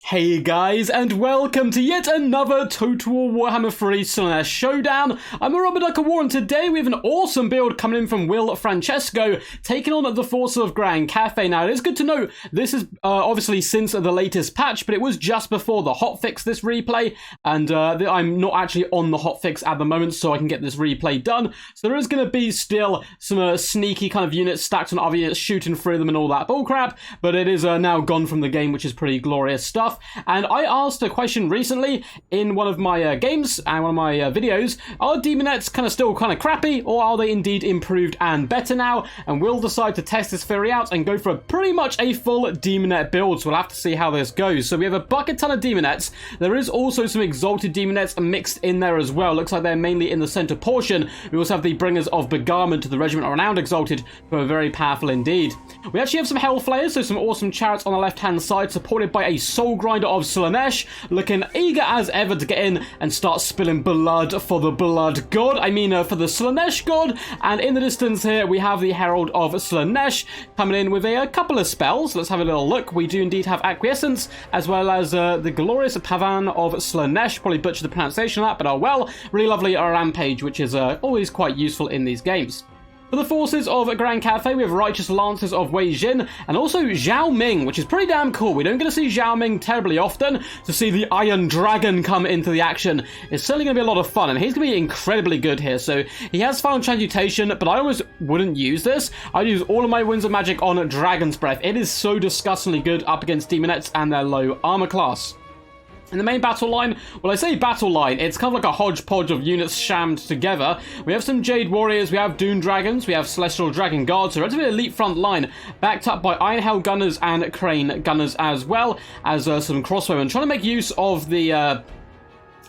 Hey guys, and welcome to yet another Total War Warhammer 3 Slaanesh Showdown. I'm a Rubber Duck of War, and today we have an awesome build coming in from Will Francesco, taking on the forces of Grand Cafe. Now, it is good to know this is obviously since the latest patch, but it was just before the hotfix, this replay, and I'm not actually on the hotfix at the moment, so I can get this replay done. So there is going to be still some sneaky kind of units stacked on other units, shooting through them and all that bullcrap, but it is now gone from the game, which is pretty glorious stuff. And I asked a question recently in one of my games and one of my videos: are demonettes kind of still kind of crappy, or are they indeed improved and better now? And we'll decide to test this theory out and go for pretty much a full demonette build, so we'll have to see how this goes. So we have a bucket ton of demonettes. There is also some exalted demonettes mixed in there as well. Looks like they're mainly in the center portion. We also have the bringers of begarment to the regiment of renowned exalted, who are very powerful indeed. We actually have some hellflayers, so some awesome chariots on the left hand side, supported by a soul grinder of Slaanesh, looking eager as ever to get in and start spilling blood for the blood god. I mean, for the Slaanesh god. And in the distance here, we have the Herald of Slaanesh coming in with a couple of spells. Let's have a little look. We do indeed have Acquiescence, as well as the glorious Pavan of Slaanesh. Probably butchered the pronunciation of that, but oh well. Really lovely Rampage, which is always quite useful in these games. For the forces of Grand Cafe, we have Righteous Lancers of Wei Jin, and also Zhao Ming, which is pretty damn cool. We don't get to see Zhao Ming terribly often. To see the Iron Dragon come into the action is certainly going to be a lot of fun, and he's going to be incredibly good here. So he has Final Transmutation, but I almost wouldn't use this. I'd use all of my Winds of Magic on Dragon's Breath. It is so disgustingly good up against demonettes and their low armor class. In the main battle line, well, I say battle line, it's kind of like a hodgepodge of units shammed together. We have some Jade Warriors, we have Dune Dragons, we have Celestial Dragon Guards, so relatively elite front line, backed up by Iron Hell Gunners and Crane Gunners, as well as some crossbowmen. Trying to make use of the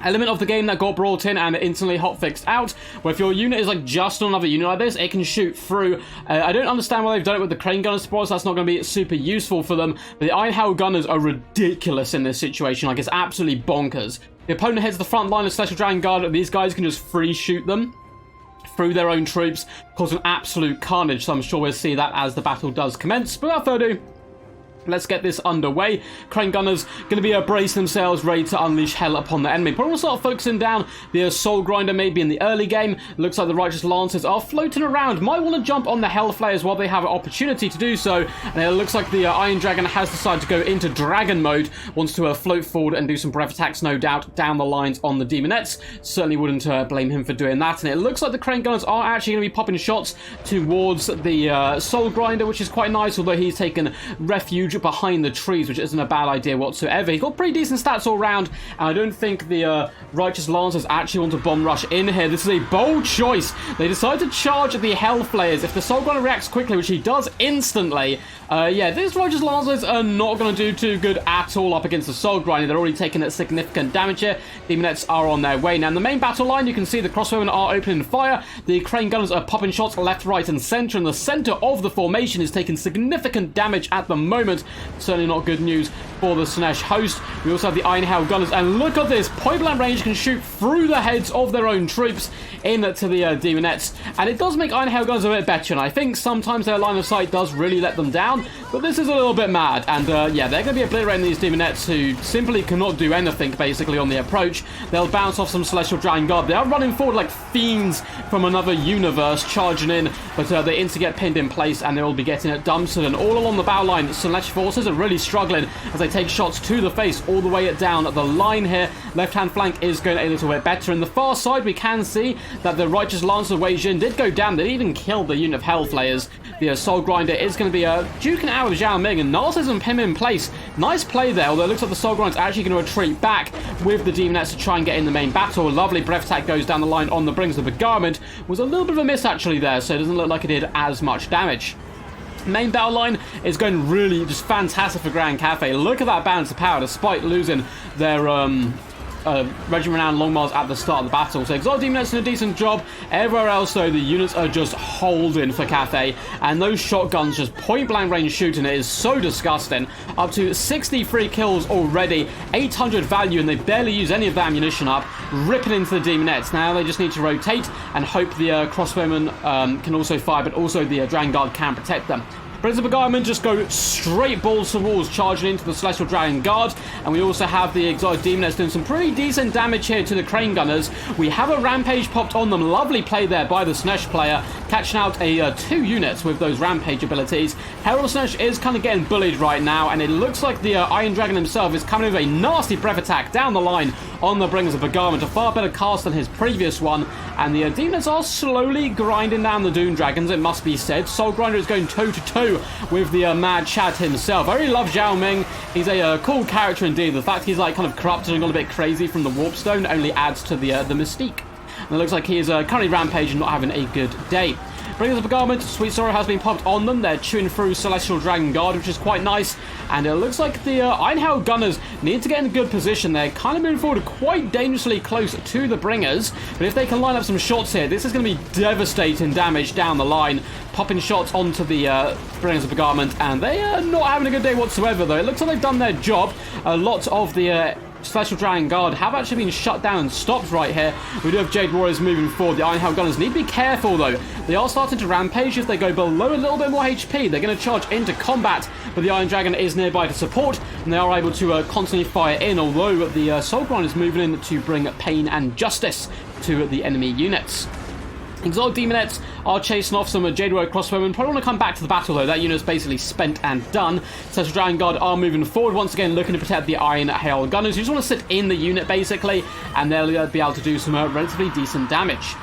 element of the game that got brought in and instantly hotfixed out, where if your unit is like just another unit like this, it can shoot through. I don't understand why they've done it with the Crane Gunners spoilers. That's not going to be super useful for them. But the Iron Hell Gunners are ridiculous in this situation. Like, it's absolutely bonkers. The opponent heads the front line of Celestial Dragon Guard. These guys can just free shoot them through their own troops, causing absolute carnage. So I'm sure we'll see that as the battle does commence. But without further ado, let's get this underway. Crane Gunners going to be bracing themselves, ready to unleash hell upon the enemy. But we'll start focusing down the Soul Grinder maybe in the early game. Looks like the Righteous Lancers are floating around. Might want to jump on the Hellflayers while they have an opportunity to do so. And it looks like the Iron Dragon has decided to go into Dragon mode. Wants to float forward and do some breath attacks, no doubt, down the lines on the demonettes. Certainly wouldn't blame him for doing that. And it looks like the Crane Gunners are actually going to be popping shots towards the Soul Grinder, which is quite nice, although he's taken refuge behind the trees, which isn't a bad idea whatsoever. He's got pretty decent stats all round, and I don't think the Righteous Lancers actually want to bomb rush in here. This is a bold choice. They decide to charge the Hellflayers. If the Soul Grinder reacts quickly, which he does instantly, yeah, these Righteous Lancers are not going to do too good at all up against the Soul Grinder. They're already taking a significant damage here. Demonettes are on their way. Now, in the main battle line, you can see the crossbowmen are opening fire. The Crane Gunners are popping shots left, right, and center, and the center of the formation is taking significant damage at the moment. Certainly not good news for the Slaanesh host. We also have the Iron Hell Gunners, and look at this. Point blank range can shoot through the heads of their own troops into the demonettes, and it does make Iron Hell Gunners a bit better, and I think sometimes their line of sight does really let them down, but this is a little bit mad. And yeah, they're going to be obliterating these demonettes who simply cannot do anything basically on the approach. They'll bounce off some Celestial Dragon Guard. They are running forward like fiends from another universe, charging in, but they instantly get pinned in place, and they will be getting it dumpstered. And all along the bow line, Slaanesh forces are really struggling as they take shots to the face all the way down the line here. Left hand flank is going a little bit better. In the far side, we can see that the Righteous Lancer of Wei Jin did go down. They even killed the unit of Hellflayers. The Soul Grinder is going to be duking out with Zhao Ming, and narcissism him in place. Nice play there, although it looks like the Soul Grinder is actually going to retreat back with the demonettes to try and get in the main battle. Lovely breath attack goes down the line on the brings of the garment. Was a little bit of a miss actually there, so it doesn't look like it did as much damage. Main battle line is going really just fantastic for Grand Cafe. Look at that balance of power despite losing their Regiment Renowned Longmars at the start of the battle. So Exalted Demonettes doing a decent job. Everywhere else, though, the units are just holding for Cafe. And those shotguns just point-blank range shooting. It is so disgusting. Up to 63 kills already. 800 value, and they barely use any of the ammunition up. Ripping into the Demonettes. Now they just need to rotate and hope the crossbowmen can also fire, but also the Dragon Guard can protect them. Prince of Beguilement just go straight balls to walls, charging into the Celestial Dragon Guard. And we also have the Exotic Demoness doing some pretty decent damage here to the Crane Gunners. We have a Rampage popped on them. Lovely play there by the Slaanesh player, catching out 2 units with those Rampage abilities. Herald of Slaanesh is kind of getting bullied right now, and it looks like the Iron Dragon himself is coming with a nasty breath attack down the line on the Bringers of Beguilement. A far better cast than his previous one. And the Demons are slowly grinding down the Doom Dragons, it must be said. Soul Grinder is going toe-to-toe with the Mad Chad himself. I really love Zhao Ming. He's a cool character indeed. The fact he's like kind of corrupted and gone a bit crazy from the Warpstone only adds to the mystique. And it looks like he is currently rampaging, not having a good day. Bringers of Beguilement, Sweet Sorrow has been popped on them. They're chewing through Celestial Dragon Guard, which is quite nice. And it looks like the Ironhail Gunners need to get in a good position. They're kind of moving forward quite dangerously close to the Bringers. But if they can line up some shots here, this is going to be devastating damage down the line. Popping shots onto the Bringers of Beguilement. And they are not having a good day whatsoever, though. It looks like they've done their job. A lot of the Celestial Dragon Guard have actually been shut down and stopped right here. We do have Jade Warriors moving forward. The Ironhail Gunners need to be careful, though. They are starting to rampage. If they go below a little bit more HP, they're going to charge into combat, but the Iron Dragon is nearby to support, and they are able to constantly fire in, although the Soul Grind is moving in to bring pain and justice to the enemy units. Exotic Demonettes are chasing off some Jade Warrior crossbowmen. Probably want to come back to the battle, though. That unit's basically spent and done. Celestial Dragon Guard are moving forward once again, looking to protect the Ironhail Gunners, who just want to sit in the unit, basically, and they'll be able to do some relatively decent damage.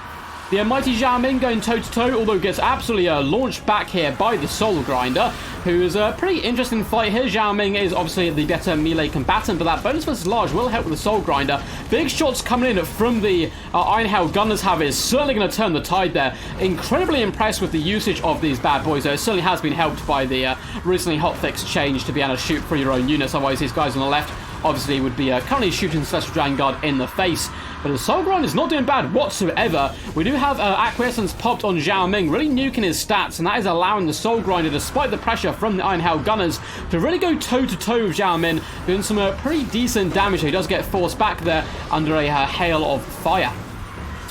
The mighty Zhao Ming going toe-to-toe, although gets absolutely launched back here by the Soul Grinder, who is a pretty interesting fight here. Zhao Ming is obviously the better melee combatant, but that bonus versus large will help with the Soul Grinder. Big shots coming in from the Ironhail Gunners, however, is certainly going to turn the tide there. Incredibly impressed with the usage of these bad boys, though. It certainly has been helped by the recently hotfix change to be able to shoot through your own units. Otherwise, these guys on the left obviously would be currently shooting the Celestial Dragon Guard in the face. But the Soul Grind is not doing bad whatsoever. We do have Acquiescence popped on Zhao Ming, really nuking his stats, and that is allowing the Soul Grinder, despite the pressure from the Ironhail Gunners, to really go toe-to-toe with Zhao Ming, doing some pretty decent damage. He does get forced back there under a hail of fire.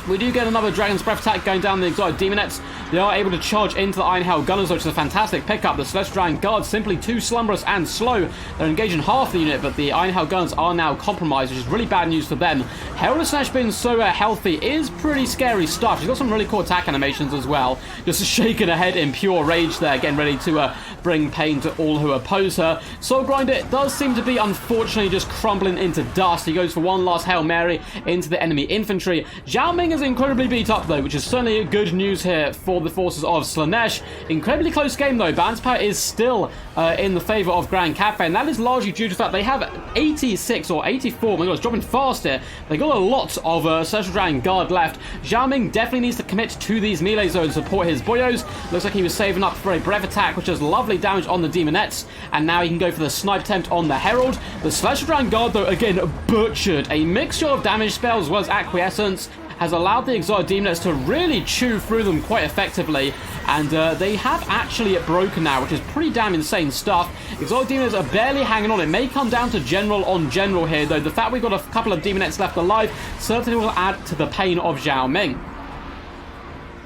We do get another Dragon's Breath attack going down the Exotic Demonettes. They are able to charge into the Ironhail Gunners, which is a fantastic pickup. The Celestial Dragon Guard simply too slumberous and slow. They're engaging half the unit, but the Ironhail Gunners are now compromised, which is really bad news for them. Herald of Slaanesh being so healthy is pretty scary stuff. She's got some really cool attack animations as well. Just shaking her head in pure rage there, getting ready to bring pain to all who oppose her. Soul Grinder does seem to be, unfortunately, just crumbling into dust. He goes for one last Hail Mary into the enemy infantry. Zhao Ming is incredibly beat up, though, which is certainly good news here for the forces of Slaanesh. Incredibly close game, though. Balance power is still in the favor of Grand Cafe, and that is largely due to the fact they have 86 or 84. My God, it's dropping fast here. They got a lot of Celestial Dragon Guard left. Zhao Ming definitely needs to commit to these melees, though, and support his boyos. Looks like he was saving up for a breath attack, which does lovely damage on the Demonettes, and now he can go for the snipe attempt on the Herald. The Celestial Dragon Guard, though, again, butchered. A mixture of damage spells as well as acquiescence has allowed the Exotic Demonettes to really chew through them quite effectively, and they have actually broken now, which is pretty damn insane stuff. Exotic Demonettes are barely hanging on. It may come down to general on general here, though. The fact we've got a couple of Demonettes left alive certainly will add to the pain of Zhao Ming.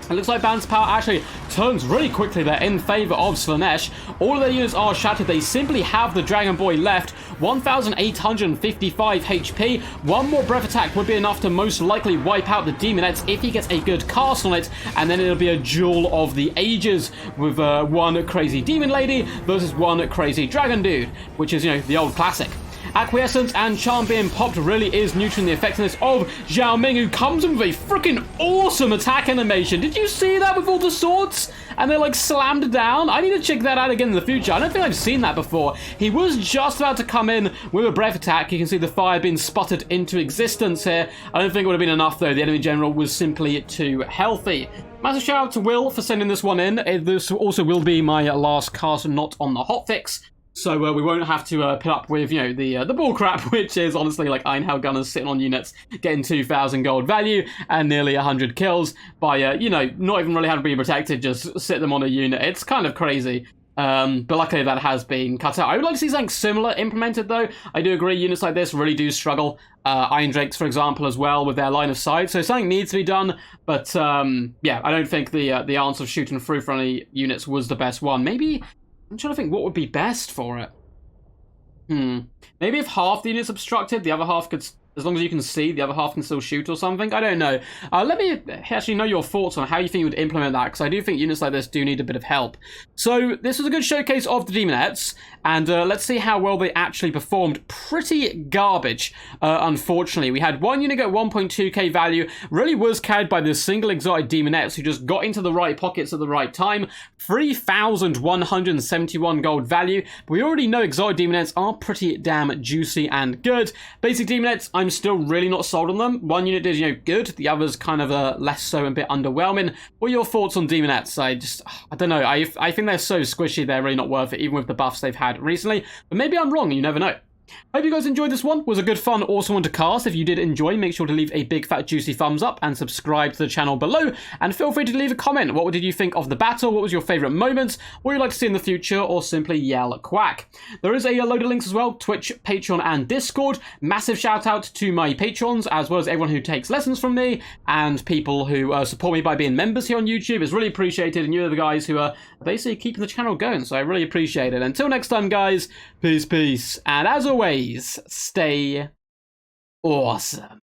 It looks like balance power actually turns really quickly there in favor of Slaanesh. All of their units are shattered. They simply have the Dragon Boy left. 1,855 HP. One more breath attack would be enough to most likely wipe out the Demonettes if he gets a good cast on it, and then it'll be a duel of the ages with one crazy demon lady versus one crazy dragon dude, which is, you know, the old classic. Acquiescence and Charm being popped really is neutering the effectiveness of Zhao Ming, who comes in with a freaking awesome attack animation. Did you see that with all the swords? And they like slammed down? I need to check that out again in the future. I don't think I've seen that before. He was just about to come in with a breath attack. You can see the fire being sputtered into existence here. I don't think it would have been enough, though. The enemy general was simply too healthy. Massive shout out to Will for sending this one in. This also will be my last cast not on the hotfix. So we won't have to put up with, you know, the bull crap, which is honestly like Ironhail Gunners sitting on units, getting 2,000 gold value and nearly 100 kills by, you know, not even really having to be protected, just sit them on a unit. It's kind of crazy. But luckily that has been cut out. I would like to see something similar implemented, though. I do agree units like this really do struggle. Iron Drakes, for example, as well, with their line of sight. So something needs to be done. But yeah, I don't think the answer of shooting through friendly units was the best one. Maybe I'm trying to think what would be best for it. Maybe if half the unit's obstructed, the other half could, as long as you can see, the other half can still shoot or something. I don't know. Let me actually know your thoughts on how you think you would implement that, because I do think units like this do need a bit of help. So this was a good showcase of the Demonettes, and let's see how well they actually performed. Pretty garbage, unfortunately. We had one unit get 1.2k value, really was carried by this single exotic Demonettes who just got into the right pockets at the right time. 3,171 gold value, but we already know exotic Demonettes are pretty damn juicy and good. Basic Demonettes, I'm still really not sold on them. One unit did, good. The others kind of less so and a bit underwhelming. What are your thoughts on Demonettes? I don't know. I think they're so squishy, they're really not worth it, even with the buffs they've had recently. But maybe I'm wrong, you never know. Hope you guys enjoyed this one. It was a good, fun, awesome one to cast. If you did enjoy, make sure to leave a big, fat, juicy thumbs up and subscribe to the channel below. And feel free to leave a comment. What did you think of the battle? What was your favourite moments? What would you like to see in the future? Or simply yell quack. There is a load of links as well. Twitch, Patreon, and Discord. Massive shout out to my patrons, as well as everyone who takes lessons from me, and people who support me by being members here on YouTube. It's really appreciated, and you're the guys who are basically keeping the channel going, so I really appreciate it. Until next time, guys, peace, peace. And as always, stay awesome.